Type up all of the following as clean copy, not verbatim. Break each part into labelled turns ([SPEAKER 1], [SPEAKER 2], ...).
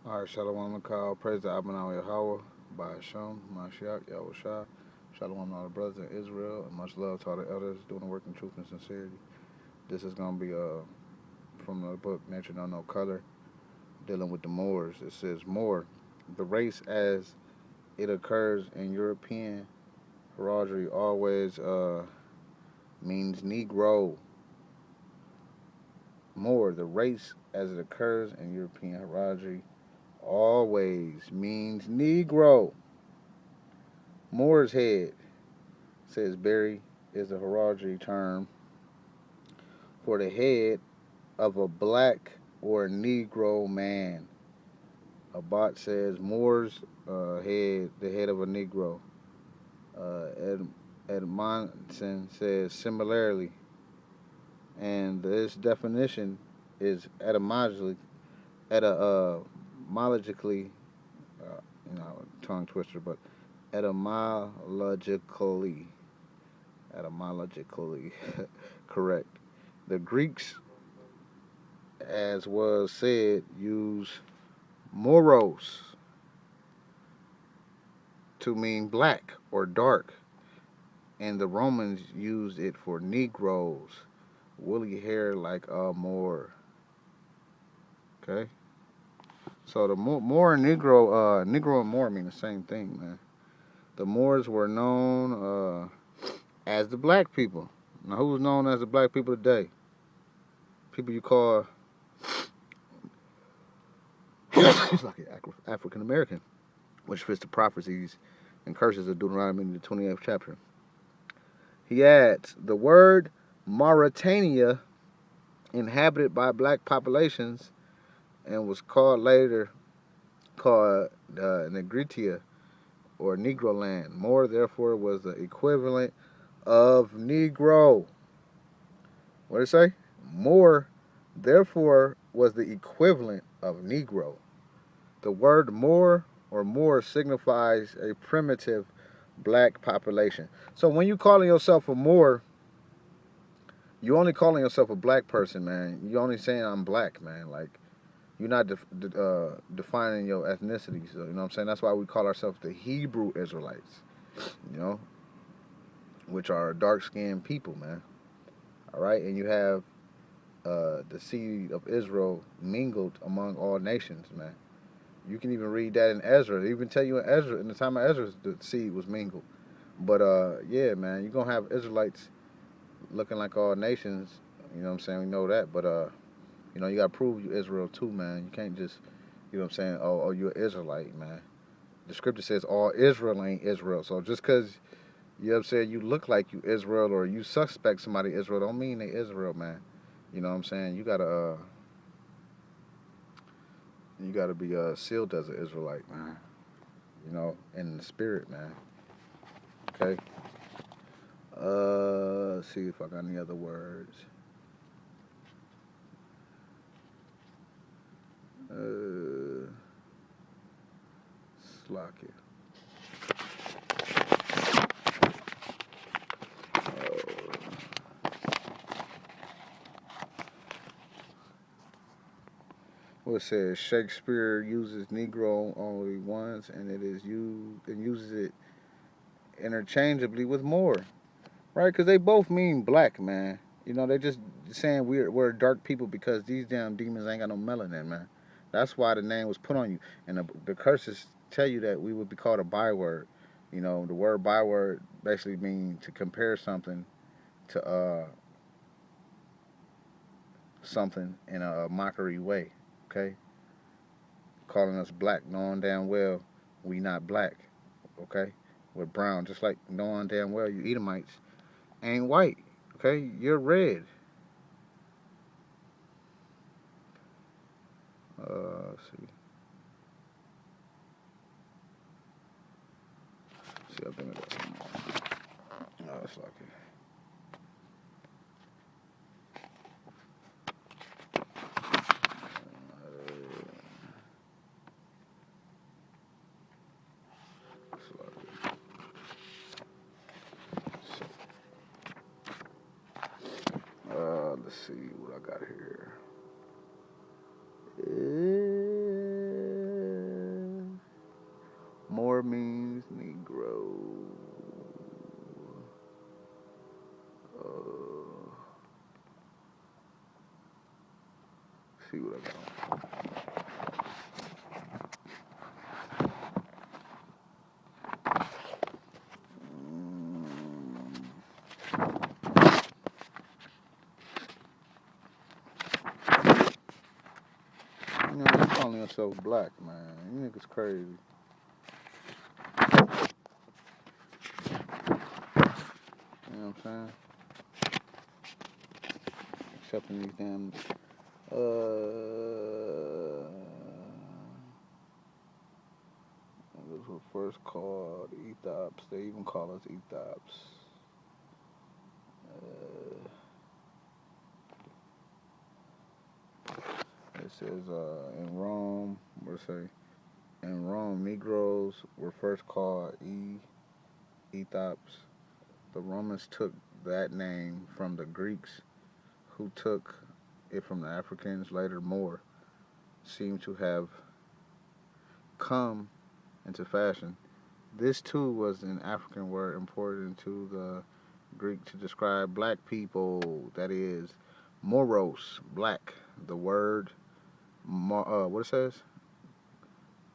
[SPEAKER 1] All right, Shalom Makal, praise the Abba Yahweh, by Hashem, Mashiach, Yahushua. Shalom to all the brothers in Israel, and much love to all the elders doing the work in truth and sincerity. This is going to be from the book Nature Don't Know Color, dealing with the Moors. It says, Moor, the race as it occurs in European heraldry always means Negro. Moor, the race as it occurs in European heraldry always means Negro. Moor's head, says Barry, is a heraldry term for the head of a black or Negro man. Abbott says Moor's head, the head of a Negro. Edmondson says similarly, and this definition is etymologically, tongue twister, but etymologically correct. The Greeks, as was said, use moros to mean black or dark, and the Romans used it for Negroes, woolly hair like a Moor. Okay, so the Moor and Negro and Moor mean the same thing, man. The Moors were known as the black people. Now, who's known as the black people today? People you call it's like African American, which fits the prophecies and curses of Deuteronomy in the 28th chapter. He adds, the word Mauritania, inhabited by black populations, and was later called Negritia, or Negro land. Moor, therefore, was the equivalent of Negro. What did it say? Moor, therefore, was the equivalent of Negro. The word Moor or Moor signifies a primitive black population. So when you calling yourself a Moor, you only calling yourself a black person, man. You only saying I'm black, man. Like, you're not defining your ethnicity. So, you know what I'm saying? That's why we call ourselves the Hebrew Israelites, you know, which are dark-skinned people, man. All right? And you have the seed of Israel mingled among all nations, man. You can even read that in Ezra. They even tell you in Ezra, in the time of Ezra, the seed was mingled. But, yeah, man, you're going to have Israelites looking like all nations. You know what I'm saying? We know that. But, you know, you got to prove you Israel too, man. You can't just, you know what I'm saying, oh, you're an Israelite, man. The scripture says all Israel ain't Israel. So just because, you know what I'm saying, you look like you Israel or you suspect somebody Israel, don't mean they Israel, man. You know what I'm saying? You gotta be sealed as an Israelite, man. You know, in the spirit, man. Okay. Let's see if I got any other words. Slack it. Well, it says Shakespeare uses Negro only once, and uses it interchangeably with Moor, right? Because they both mean black, man. You know, they just saying we're dark people because these damn demons ain't got no melanin, man. That's why the name was put on you, and the curses tell you that we would be called a byword. You know, the word byword basically means to compare something to something in a mockery way. Okay, calling us black, knowing damn well we not black. Okay, we're brown, just like knowing damn well you Edomites ain't white. Okay, you're red. Let's see. See, I think I got some more. Oh, it's like it. Let's see what I got here. See what I got. You know, you calling yourself black, man. You niggas crazy. You know what I'm saying? Except in these damn, those were first called Ethiops. They even call us Ethiops. It says in Rome, what it say? In Rome, Negroes were first called Ethiops. The Romans took that name from the Greeks, who took it from the Africans. Later, Moor seemed to have come into fashion. This too was an African word imported into the Greek to describe black people. That is, moros, black. The word, what it says?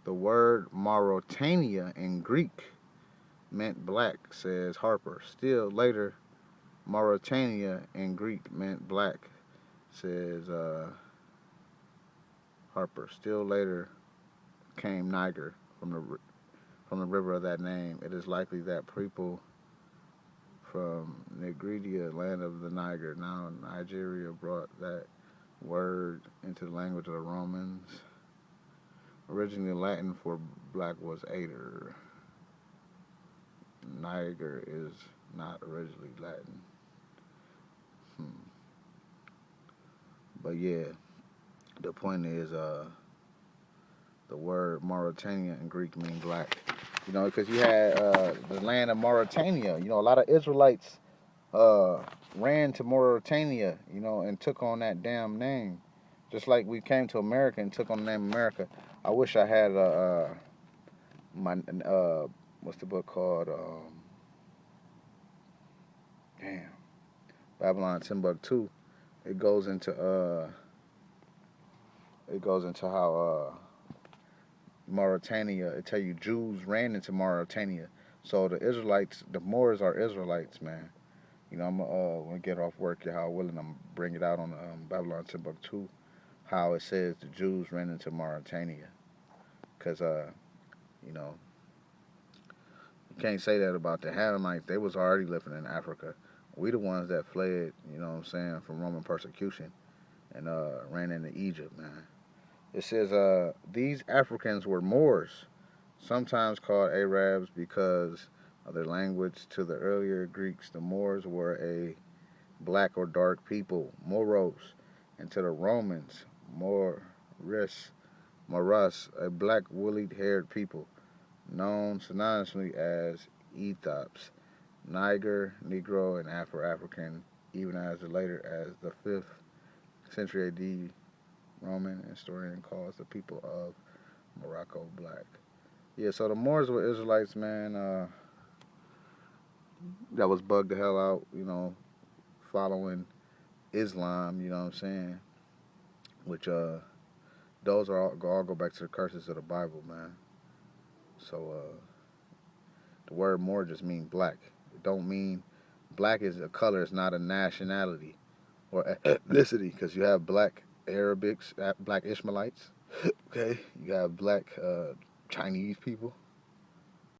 [SPEAKER 1] The word Mauritania in Greek meant black, says Harper. Still later, Mauritania in Greek meant black, says Harper. Still later came Niger from the river of that name. It is likely that people from Negroe, land of the Niger, now Nigeria, brought that word into the language of the Romans. Originally Latin for black was Ader. Niger is not originally Latin. But yeah, the point is, the word Mauritania in Greek means black. You know, because you had the land of Mauritania. You know, a lot of Israelites ran to Mauritania, you know, and took on that damn name. Just like we came to America and took on the name America. I wish I had my what's the book called? Babylon Timbuktu. It goes into how Mauritania. It tell you Jews ran into Mauritania. So the Israelites, the Moors are Israelites, man. You know, I'm when I get off work, how willing I'm bring it out on Babylon Timbuktu, how it says the Jews ran into Mauritania, because you know, you can't say that about the Hamites. They was already living in Africa. We the ones that fled, you know what I'm saying, from Roman persecution and ran into Egypt, man. It says these Africans were Moors, sometimes called Arabs because of their language. To the earlier Greeks, the Moors were a black or dark people, Moros, and to the Romans, Moras, a black woolly-haired people, known synonymously as Ethiops, Niger, Negro, and Afro-African, even as later as the 5th century AD. Roman historian calls the people of Morocco black. Yeah, so the Moors were Israelites, man, that was bugged the hell out, you know, following Islam, you know what I'm saying? Which, those are all go back to the curses of the Bible, man. So, the word Moor just means black. It don't mean black is a color, it's not a nationality or ethnicity, because you have black Arabics, black Ishmaelites, okay? You have black Chinese people,